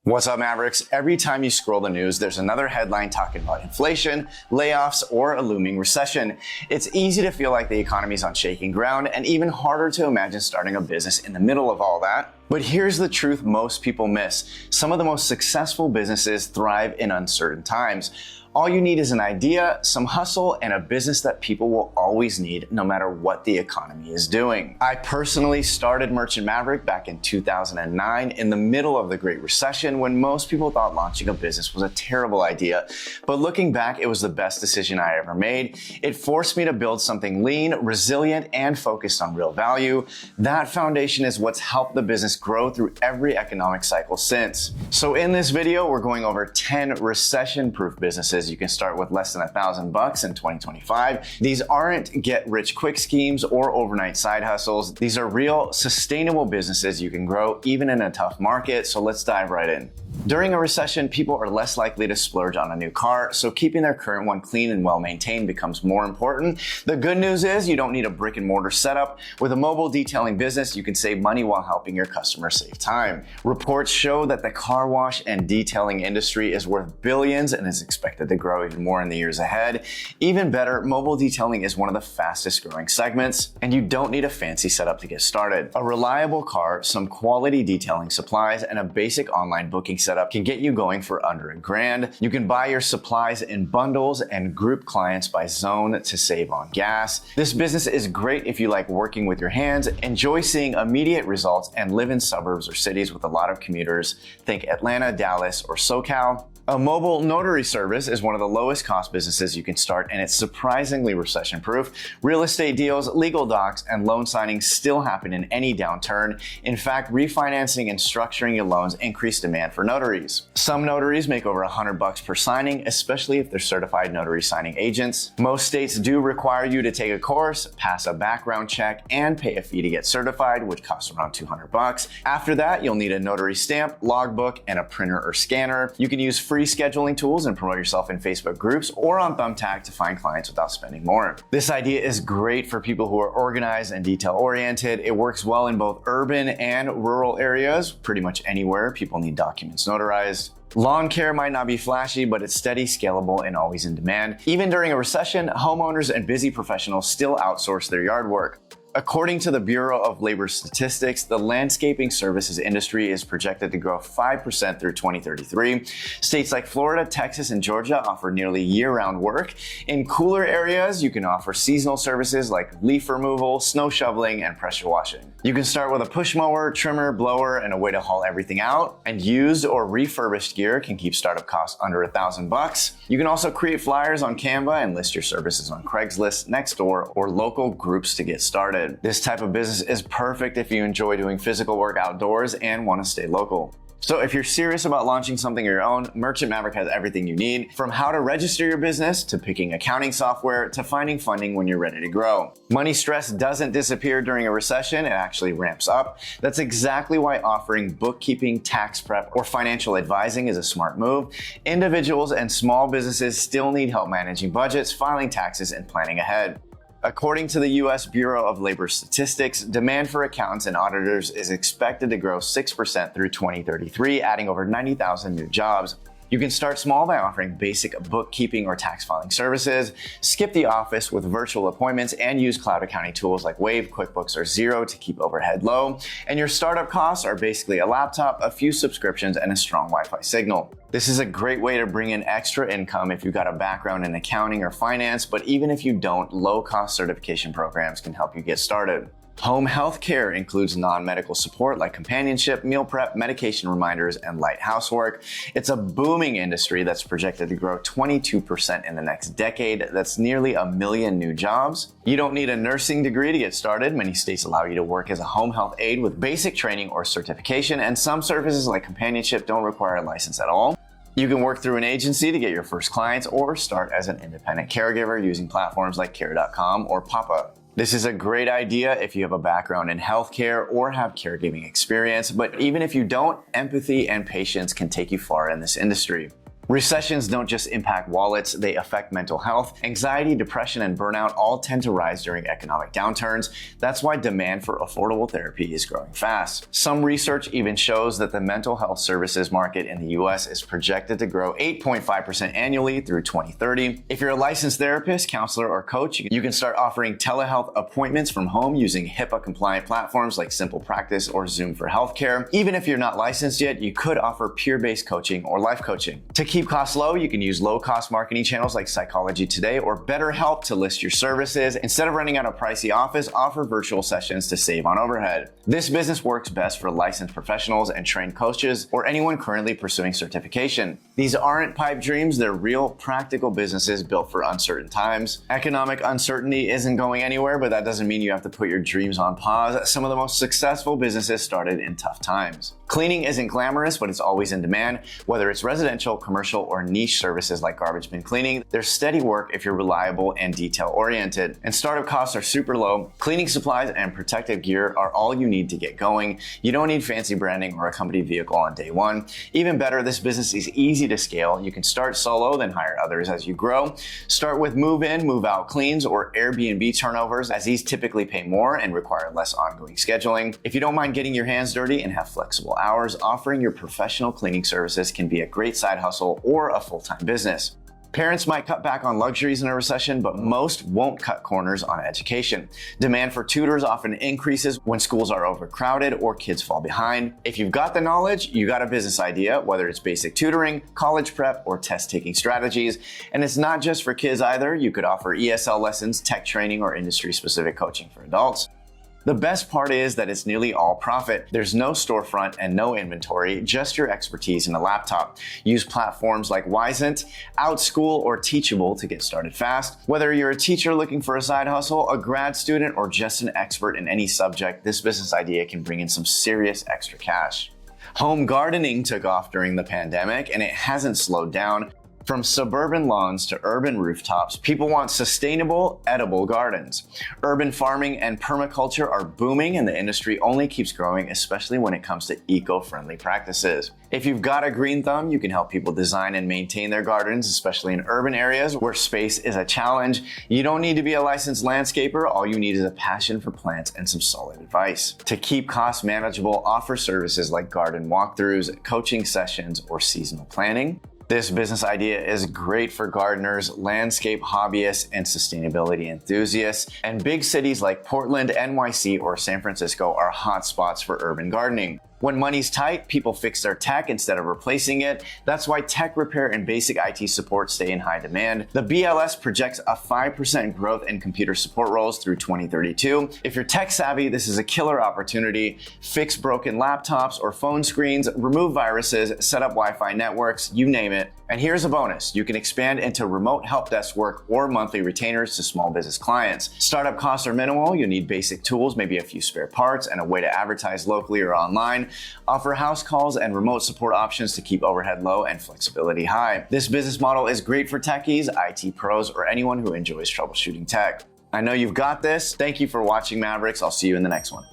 What's up, Mavericks? Every time you scroll the news, there's another headline talking about inflation, layoffs, or a looming recession. It's easy to feel like the economy's on shaky ground, and even harder to imagine starting a business in the middle of all that. But here's the truth most people miss. Some of the most successful businesses thrive in uncertain times. All you need is an idea, some hustle, and a business that people will always need no matter what the economy is doing. I personally started Merchant Maverick back in 2009 in the middle of the Great Recession when most people thought launching a business was a terrible idea. But looking back, it was the best decision I ever made. It forced me to build something lean, resilient, and focused on real value. That foundation is what's helped the business grow through every economic cycle since. So in this video, we're going over 10 recession-proof businesses you can start with less than $1,000 in 2025. These aren't get-rich-quick schemes or overnight side hustles. These are real, sustainable businesses you can grow even in a tough market. So let's dive right in. During a recession, people are less likely to splurge on a new car, so keeping their current one clean and well-maintained becomes more important. The good news is you don't need a brick-and-mortar setup. With a mobile detailing business, you can save money while helping your customers save time. Reports show that the car wash and detailing industry is worth billions and is expected to grow even more in the years ahead. Even better, mobile detailing is one of the fastest growing segments, and you don't need a fancy setup to get started. A reliable car, some quality detailing supplies, and a basic online booking setup can get you going for under $1,000. You can buy your supplies in bundles and group clients by zone to save on gas. This business is great if you like working with your hands, enjoy seeing immediate results, and live in suburbs or cities with a lot of commuters. Think Atlanta, Dallas, or SoCal. A mobile notary service is one of the lowest cost businesses you can start, and it's surprisingly recession-proof. Real estate deals, legal docs, and loan signings still happen in any downturn. In fact, refinancing and structuring your loans increase demand for notaries. Some notaries make over $100 per signing, especially if they're certified notary signing agents. Most states do require you to take a course, pass a background check, and pay a fee to get certified, which costs around $200. After that, you'll need a notary stamp, logbook, and a printer or scanner. You can use free scheduling tools and promote yourself in Facebook groups or on Thumbtack to find clients without spending more. This idea is great for people who are organized and detail-oriented. It works well in both urban and rural areas. Pretty much anywhere people need documents notarized. Lawn care might not be flashy, but it's steady, scalable, and always in demand. Even during a recession, homeowners and busy professionals still outsource their yard work. According to the Bureau of Labor Statistics, the landscaping services industry is projected to grow 5% through 2033. States like Florida, Texas, and Georgia offer nearly year-round work. In cooler areas, you can offer seasonal services like leaf removal, snow shoveling, and pressure washing. You can start with a push mower, trimmer, blower, and a way to haul everything out. And used or refurbished gear can keep startup costs under $1,000. You can also create flyers on Canva and list your services on Craigslist, Nextdoor, or local groups to get started. This type of business is perfect if you enjoy doing physical work outdoors and want to stay local. So if you're serious about launching something of your own, Merchant Maverick has everything you need, from how to register your business, to picking accounting software, to finding funding when you're ready to grow. Money stress doesn't disappear during a recession, it actually ramps up. That's exactly why offering bookkeeping, tax prep, or financial advising is a smart move. Individuals and small businesses still need help managing budgets, filing taxes, and planning ahead. According to the U.S. Bureau of Labor Statistics, demand for accountants and auditors is expected to grow 6% through 2033, adding over 90,000 new jobs. You can start small by offering basic bookkeeping or tax filing services, skip the office with virtual appointments, and use cloud accounting tools like Wave, QuickBooks, or Xero to keep overhead low. And your startup costs are basically a laptop, a few subscriptions, and a strong Wi-Fi signal. This is a great way to bring in extra income if you've got a background in accounting or finance, but even if you don't, low-cost certification programs can help you get started. Home health care includes non-medical support like companionship, meal prep, medication reminders, and light housework. It's a booming industry that's projected to grow 22% in the next decade. That's nearly 1 million new jobs. You don't need a nursing degree to get started. Many states allow you to work as a home health aide with basic training or certification, and some services like companionship don't require a license at all. You can work through an agency to get your first clients or start as an independent caregiver using platforms like Care.com or Papa. This is a great idea if you have a background in healthcare or have caregiving experience, but even if you don't, empathy and patience can take you far in this industry. Recessions don't just impact wallets, they affect mental health. Anxiety, depression, and burnout all tend to rise during economic downturns. That's why demand for affordable therapy is growing fast. Some research even shows that the mental health services market in the US is projected to grow 8.5% annually through 2030. If you're a licensed therapist, counselor, or coach, you can start offering telehealth appointments from home using HIPAA-compliant platforms like Simple Practice or Zoom for Healthcare. Even if you're not licensed yet, you could offer peer-based coaching or life coaching. To keep costs low, you can use low-cost marketing channels like Psychology Today or BetterHelp to list your services. Instead of renting out a pricey office, offer virtual sessions to save on overhead. This business works best for licensed professionals and trained coaches or anyone currently pursuing certification. These aren't pipe dreams, they're real, practical businesses built for uncertain times. Economic uncertainty isn't going anywhere, but that doesn't mean you have to put your dreams on pause. Some of the most successful businesses started in tough times. Cleaning isn't glamorous, but it's always in demand. Whether it's residential, commercial, or niche services like garbage bin cleaning, there's steady work if you're reliable and detail-oriented. And startup costs are super low. Cleaning supplies and protective gear are all you need to get going. You don't need fancy branding or a company vehicle on day one. Even better, this business is easy to scale. You can start solo, then hire others as you grow. Start with move-in, move-out cleans or Airbnb turnovers, as these typically pay more and require less ongoing scheduling. If you don't mind getting your hands dirty and have flexible hours, offering your professional cleaning services can be a great side hustle or a full-time business. Parents might cut back on luxuries in a recession, but most won't cut corners on education. Demand for tutors often increases when schools are overcrowded or kids fall behind. If you've got the knowledge, you got a business idea, whether it's basic tutoring, college prep, or test-taking strategies. And it's not just for kids either. You could offer ESL lessons, tech training, or industry-specific coaching for adults. The best part is that it's nearly all profit. There's no storefront and no inventory, just your expertise and a laptop. Use platforms like Wisent, OutSchool, or Teachable to get started fast. Whether you're a teacher looking for a side hustle, a grad student, or just an expert in any subject, this business idea can bring in some serious extra cash. Home gardening took off during the pandemic, and it hasn't slowed down. From suburban lawns to urban rooftops, people want sustainable, edible gardens. Urban farming and permaculture are booming, and the industry only keeps growing, especially when it comes to eco-friendly practices. If you've got a green thumb, you can help people design and maintain their gardens, especially in urban areas where space is a challenge. You don't need to be a licensed landscaper. All you need is a passion for plants and some solid advice. To keep costs manageable, offer services like garden walkthroughs, coaching sessions, or seasonal planning. This business idea is great for gardeners, landscape hobbyists, and sustainability enthusiasts. And big cities like Portland, NYC, or San Francisco are hot spots for urban gardening. When money's tight, people fix their tech instead of replacing it. That's why tech repair and basic IT support stay in high demand. The BLS projects a 5% growth in computer support roles through 2032. If you're tech savvy, this is a killer opportunity. Fix broken laptops or phone screens, remove viruses, set up Wi-Fi networks, you name it. And here's a bonus. You can expand into remote help desk work or monthly retainers to small business clients. Startup costs are minimal. You need basic tools, maybe a few spare parts, and a way to advertise locally or online. Offer house calls and remote support options to keep overhead low and flexibility high. This business model is great for techies, IT pros, or anyone who enjoys troubleshooting tech. I know you've got this. Thank you for watching, Mavericks. I'll see you in the next one.